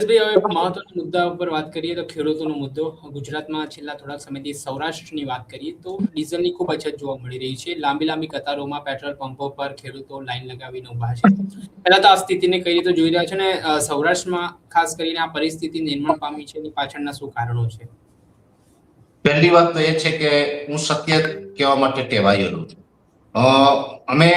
હવે મહત્વના મુદ્દા ઉપર વાત કરીએ તો ખેડૂતોનો મુદ્દો. ગુજરાતમાં છેલ્લા થોડાક સમયથી સૌરાષ્ટ્રની વાત કરીએ તો ડીઝલની ખૂબ અછત જોવા મળી રહી છે. લાંબી કતારોમાં પેટ્રોલ પંપો પર ખેડૂતો લાઈન લગાવીને ઊભા છે. પહેલા તો આ સ્થિતિને કઈ રીતે જોઈ રહ્યા છે અને સૌરાષ્ટ્રમાં ખાસ કરીને આ પરિસ્થિતિ નિર્માણ પામી છે એની પાછળના શું કારણો છે? પહેલી વાત તો એ છે કે હું સત્ય કહેવા માટે ટેવાયેલો છું. અમે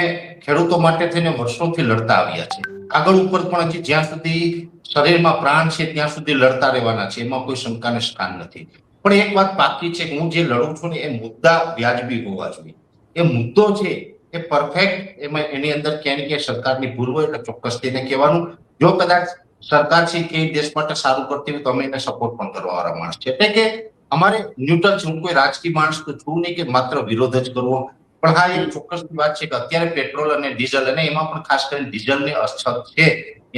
ખેડૂતો માટે થઈને વર્ષોથી લડતા આવ્યા છે. આગળ ઉપર પણ હજી જ્યાં સુધી શરીરમાં પ્રાણ છે ત્યાં સુધી લડતા રહેવાના છે, એમાં કોઈ શંકાને સ્થાન નથી. પણ એક વાત બાકી છે કે હું જે લડું છું ને એ મુદ્દા વ્યાજબી હોવા જોઈએ. એ મુદ્દો છે એ પરફેક્ટ, એમાં એની અંદર ક્યાંય ને ક્યાંય સરકારની ભૂલ હોય એટલે ચોક્કસ તેને કહેવાનું. જો કદાચ સરકાર છે કે દેશ માટે સારું કરતી હોય તો અમે એને સપોર્ટ પણ કરવા વાળા માણસ છે. એટલે કે અમારે ન્યુટ્રલ છે. હું કોઈ રાજકીય માણસ તો છું નહીં કે માત્ર વિરોધ જ કરવો. પણ હા, એ ચોક્કસ વાત છે કે અત્યારે પેટ્રોલ અને ડીઝલ, અને એમાં પણ ખાસ કરીને ડીઝલની અછત છે,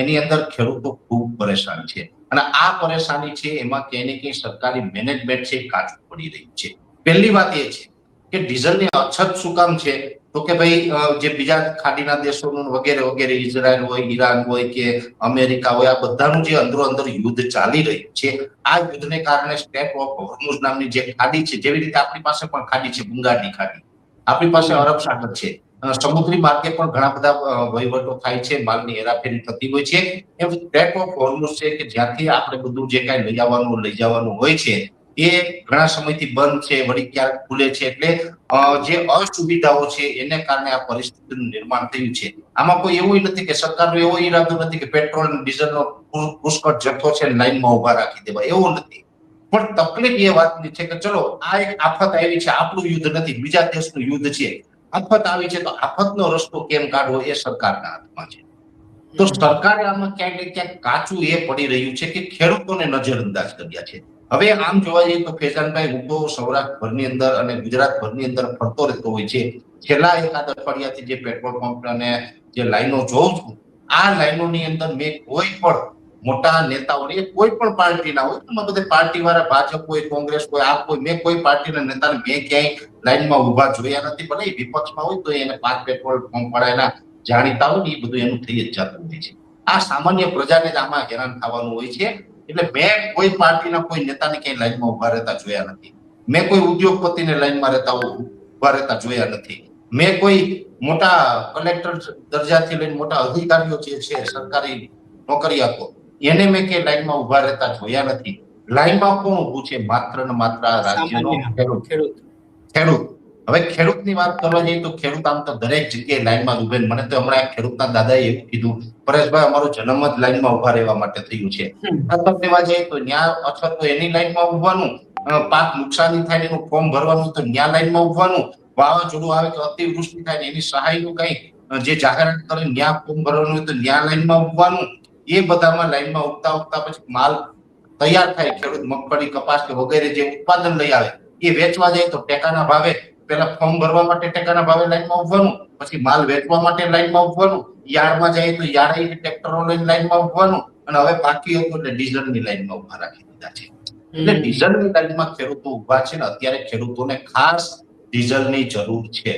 એની અંદર ખેડૂતો ખૂબ પરેશાન છે. અને આ પરેશાની છે એમાં ક્યાંય ને ક્યાંય સરકારી મેનેજમેન્ટ છે કાચું પડી રહી છે. પહેલી વાત એ છે કે ડીઝલની અછત શું કામ છે, તો કે ભાઈ જે બીજા ખાડીના દેશોનું વગેરે વગેરે, ઇઝરાયલ હોય, ઈરાન હોય કે અમેરિકા હોય, આ બધાનું જે અંદરો અંદર યુદ્ધ ચાલી રહ્યું છે, આ યુદ્ધને કારણે સ્ટેટ ઓફ હોર્મુઝ નામની જે ખાડી છે, જેવી રીતે આપણી પાસે પણ ખાડી છે, બંગાળની ખાડી, આપણી પાસે અરબ સાગર છે, સમુદ્રી માર્ગે પણ ઘણા બધા વહીવટો થાય છે, માલની હેરાફેરી થતી હોય છે. એમ સ્ટેટ ઓફ હોર્મુઝ છે કે જ્યાંથી આપણે બધું જે કાંઈ લઈ જવાનું હોય છે એ ઘણા સમયથી બંધ છે, વળી ક્યારેક ખુલે છે. એટલે જે અસુવિધાઓ છે એને કારણે આ પરિસ્થિતિનું નિર્માણ થયું છે. આમાં કોઈ એવું નથી કે સરકારનો એવો ઈરાદો નથી કે પેટ્રોલ અને ડીઝલનો પુષ્કળ જથ્થો છે લાઈનમાં ઉભા રાખી દેવા, એવું નથી. પણ તકલીફ એ વાતની છે કે ચલો આ એક આફત આવી છે, આપણું યુદ્ધ નથી, બીજા દેશનું યુદ્ધ છે, આફત આવી છે, તો આફતનો રસ્તો કેમ કાઢવો એ સરકારના હાથમાં છે. તો સરકારે આમાં ક્યાંક ને ક્યાંક કાચું એ પડી રહ્યું છે કે ખેડૂતોને નજરઅંદાજ કર્યા છે. હવે આમ જોવા જઈએ તો ફેજાનભાઈ, હું તો સૌરાષ્ટ્રભરની અંદર અને ગુજરાતભરની અંદર ફરતો રહેતો હોય છે. છેલ્લા એકાદ અઠવાડિયાથી જે પેટ્રોલ પંપ અને જે લાઈનો જોઉં છું, આ લાઈનોની અંદર મેં કોઈ પણ મોટા નેતાઓને, કોઈ પણ પાર્ટીના હોય, એમાં બધા પાર્ટી વાળા, ભાજપ હોય, કોંગ્રેસ હોય, આપ હોય, મેં કોઈ પાર્ટીના નેતાને મેં ક્યાંય લાઈનમાં ઉભા જોયા નથી. ભલે વિપક્ષમાં હોય તો એને 5 પેટ્રોલ પંપ વાળા એના જાણીતા હોય ને એ બધું એનું થઈ જ જતું હોય છે. આ સામાન્ય પ્રજાને જ આમાં હેરાન થવાનું હોય છે. એટલે મેં કોઈ પાર્ટીના કોઈ નેતાને ક્યાંય લાઈનમાં ઉભા રહેતા જોયા નથી. મેં કોઈ ઉદ્યોગપતિને લાઈનમાં ઉભા રહેતા જોયા નથી. મેં કોઈ મોટા કલેક્ટર દરજાથી લઈને મોટા અધિકારીઓ જે છે, સરકારી નોકરિયાતો, એને મેં કે લાઈનમાં ઉભા રહેતા જોયા નથી. લાઈનમાં કોણ ઉભું છે? માત્ર ને માત્ર આ રાજ્યનો ખેડૂત. હવે ખેડૂતની વાત કરવા જઈએ તો ખેડૂત આમ તો દરેક જગ્યાએ લાઈનમાં ઉભે. મને તો હમણાં ખેડૂતના દાદાએ એવું કીધું, પરેશભાઈ અમારો જન્મ જ લાઈનમાં ઉભા રહેવા માટે થયું છે. લેવા જઈએ તો ન્યા અછત તો એની લાઈનમાં ઉભવાનું, પાક નુકસાની થાય એનું ફોર્મ ભરવાનું તો ન્યા લાઈનમાં ઉભવાનું, વાવાઝોડું આવે તો અતિવૃષ્ટિ થાય એની સહાયનું કઈ જે જાહેરાત કરે ન્યા ફોર્મ ભરવાનું હોય તો ન્યા લાઈનમાં ઉભવાનું. એ બધામાં લાઈનમાં ઉગતા પછી માલ તૈયાર થાય, ખેડૂત મગફળી, કપાસ કે વગેરે જે ઉત્પાદન લઈ આવે એ વેચવા જાય તો ટેકાના ભાવે, પેલા ફોર્મ ભરવા માટે ટેકાના ભાવે લાઈનમાં ઉભવાનું, પછી માલ વેચવા માટે લાઈનમાં ઉભવાનું, યાર્ડમાં જાય તો યાર્ડ ટ્રેક્ટરો લઈને લાઈનમાં ઉભવાનું, અને હવે બાકી હતું એટલે ડીઝલની લાઈનમાં ઉભા રાખી દીધા છે. એટલે ડીઝલની લાઈનમાં ખેડૂતો ઉભા છે ને અત્યારે ખેડૂતોને ખાસ ડીઝલની જરૂર છે.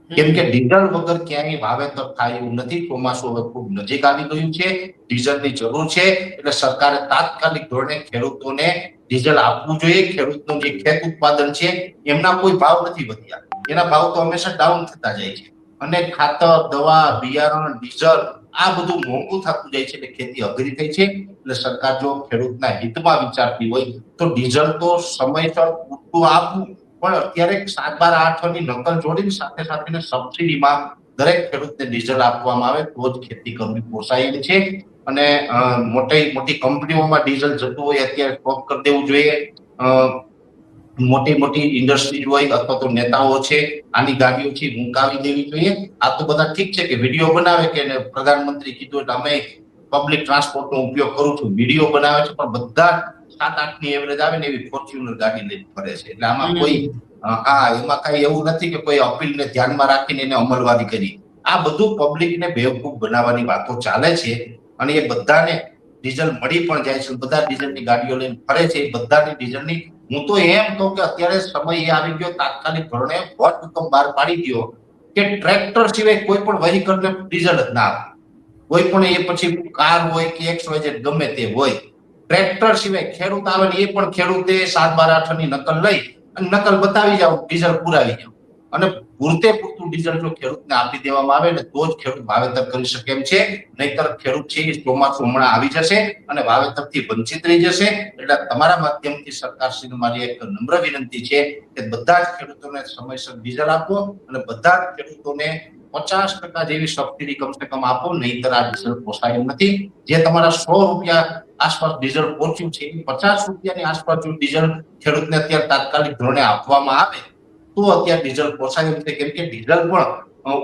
કેમ કે ડીઝલ વગર ક્યાંય વાવેતર થાય એવું નથી. ચોમાસું હવે ખૂબ નજીક આવી ગયું છે, ડીઝલની જરૂર છે. એટલે સરકારે તાત્કાલિક ધોરણે ખેડૂતોને ડીઝલ આપવું જોઈએ. ખેડૂતનું જે ખેત ઉત્પાદન છે એમના કોઈ ભાવ નથી વધ્યા, એના ભાવ તો હંમેશા ડાઉન થતા જાય છે. અને ખાતર, દવા, બિયારણ, ડીઝલ આ બધું મોંઘું થતું જાય છે એટલે ખેતી અઘરી થઈ છે. એટલે સરકાર જો ખેડૂતના હિતમાં વિચારતી હોય તો ડીઝલ તો સમયસર પૂરતું આપવું, પણ અત્યારે 7, 12, 8 ની નકલ જોડીને સાથે સાથે સબસિડીમાં દરેક ખેડૂતને ડીઝલ આપવામાં આવે તો જ ખેતી કરવી પોસાય છે. અને મોટી કંપનીઓમાં ડીઝલ જતું હોય અત્યારે સ્ટોપ કરી દેવું જોઈએ. મોટી ઇન્ડસ્ટ્રી હોય અથવા તો નેતાઓ છે, આની ગાડીઓ છે મુકાવી દેવી જોઈએ. આ તો બધા ઠીક છે કે વિડીયો બનાવે કે પ્રધાનમંત્રી કીધું એટલે અમે પબ્લિક ટ્રાન્સપોર્ટ નો ઉપયોગ કરું છું, વિડીયો બનાવે છે, પણ બધા 7-8 ની એવરેજ આવે ને એવી ફોર્ચ્યુનર ગાડી લઈને ફરે છે. એટલે આમાં કોઈ એમાં કઈ એવું નથી કે કોઈ અપીલને ધ્યાનમાં રાખીને એને અમલવારી કરી. આ બધું પબ્લિકને બેવકૂફ બનાવવાની વાતો ચાલે છે. અને એ બધાને ડીઝલ મળી પણ જાય છે, બધા ડીઝલની ગાડીઓ લઈને ફરે છે. એ બધાની ડીઝલની, હું તો એમ કહું કે અત્યારે સમય એ આવી ગયો તાત્કાલિક ધોરણે વટ હુકમ બહાર પાડી દો કે ટ્રેક્ટર સિવાય કોઈ પણ વ્હીકલને ડીઝલ જ ના આપે. કોઈ પણ એ પછી કાર હોય કે XYZ ગમે તે હોય, ટ્રેક્ટર સિવાય ખેડૂત આવે ને એ પણ ખેડૂતે 7-12 ની નકલ લઈ અને નકલ બતાવી જાવ, ડીઝલ પુરાવી જાવ અને પૂરતે પૂરતું ડીઝલ જો ખેડૂતને આપી દેવામાં આવે ને તો જ ખેડૂત વાવેતર કરી શકે એમ છે. નહીતર ખેડૂત છે એ ચોમાસું હમણાં આવી જશે અને વાવેતરથી વંચિત રહી જશે. એટલે તમારા માધ્યમથી સરકારશ્રીને મારી એક નમ્ર વિનંતી છે કે બધા જ ખેડૂતોને સમયસર ડીઝલ આપો અને બધા જ ખેડૂતોને 50% જેવી સબસિડી કમસે કમ આપો, નહીતર આ ડીઝલ પોસાય એમ નથી. જે તમારા 100 રૂપિયા આસપાસ ડીઝલ પહોંચ્યું છે, 50 રૂપિયાની આસપાસ જો ડીઝલ ખેડૂતને અત્યારે તાત્કાલિક ધોરણે આપવામાં આવે તો અત્યારે ડીઝલ પોસાય એમ છે. કેમ કે ડીઝલ પણ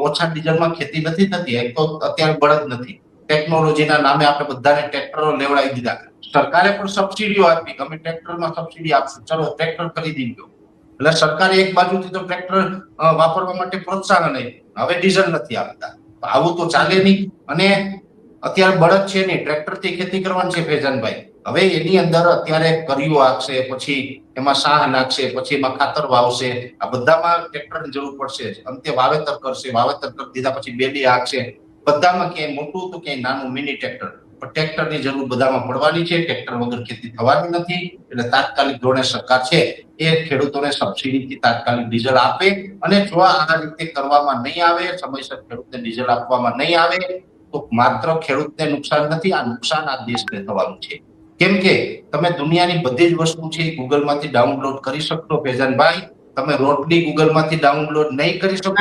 ઓછા ડીઝલમાં ખેતી નથી થતી. એક તો અત્યારે બળદ નથી, ટેકનોલોજીના નામે આપણે બધાને ટ્રેક્ટરો લેવડાવી દીધા. સરકારે પણ સબસિડીઓ આપી, અમે ટ્રેક્ટરમાં સબસિડી આપશું, ચલો ટ્રેક્ટર ખરીદી લો. એટલે સરકારે એક બાજુથી તો ટ્રેક્ટર વાપરવા માટે પ્રોત્સાહન આપ્યું, હવે ડીઝલ નથી આપતા. આવું તો ચાલે નહીં. અને અત્યારે બળદ છે નહીં, ટ્રેક્ટરથી ખેતી કરવાની છે ફેજાનભાઈ. હવે એની અંદર અત્યારે કર્યું આપશે, પછી એમાં સાહ નાખશે, પછી એમાં ખાતર વાવશે, આ બધામાં ટ્રેક્ટરની જરૂર પડશે. અંતે વાવેતર કરશે, વાવેતર કરી દીધા પછી બેલી હાંકશે. બધામાં ક્યાંય મોટું તો ક્યાંય નાનું મિની ટ્રેક્ટર, પણ ટ્રેક્ટરની જરૂર બધામાં પડવાની છે. ટ્રેક્ટર વગર ખેતી થવાની નથી. એટલે તાત્કાલિક ધોરણે સરકાર છે એ ખેડૂતોને સબસિડીથી તાત્કાલિક ડીઝલ આપે. અને જો આ રીતે કરવામાં નહીં આવે, સમયસર ખેડૂતને ડીઝલ આપવામાં નહીં આવે તો માત્ર ખેડૂતને નુકસાન નથી, આ નુકસાન આ દેશને થવાનું છે. કેમ કે તમે દુનિયાની બધી જ વસ્તુ છે ગૂગલમાંથી ડાઉનલોડ કરી શકશો ફેજાનભાઈ. તમે રોટલી ગૂગલમાંથી ડાઉનલોડ નહીં કરી શકો.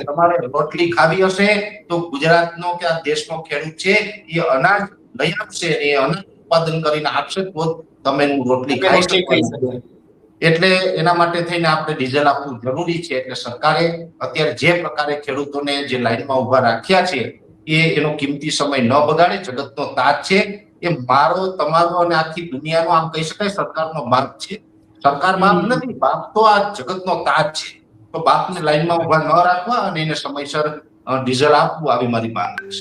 તમારે રોટલી ખાવી હશે તો ગુજરાતનો કે આ દેશનો ખેડૂત છે એ અનાજ લઈ આપશે, એ અનાજ ઉત્પાદન કરીને આપશે તો તમે રોટલી ખાઈ શકો. એટલે એના માટે થઈને આપણે ડીઝલ આપવું જરૂરી છે. એટલે સરકારે અત્યારે જે પ્રકારે ખેડૂતોને જે લાઈનમાં ઉભા રાખ્યા છે એ એનો કિંમતી સમય ન બગાડે. જગતનો તાજ છે એ મારો, તમારો અને આખી દુનિયાનો આમ કહી શકાય સરકારનો બાપ છે. સરકાર બાપ નથી, બાપ તો આ જગતનો તાજ છે. તો બાપને લાઈનમાં ઉભા ન રાખવા અને એને સમયસર ડીઝલ આપવું, આવી મારી માંગ છે.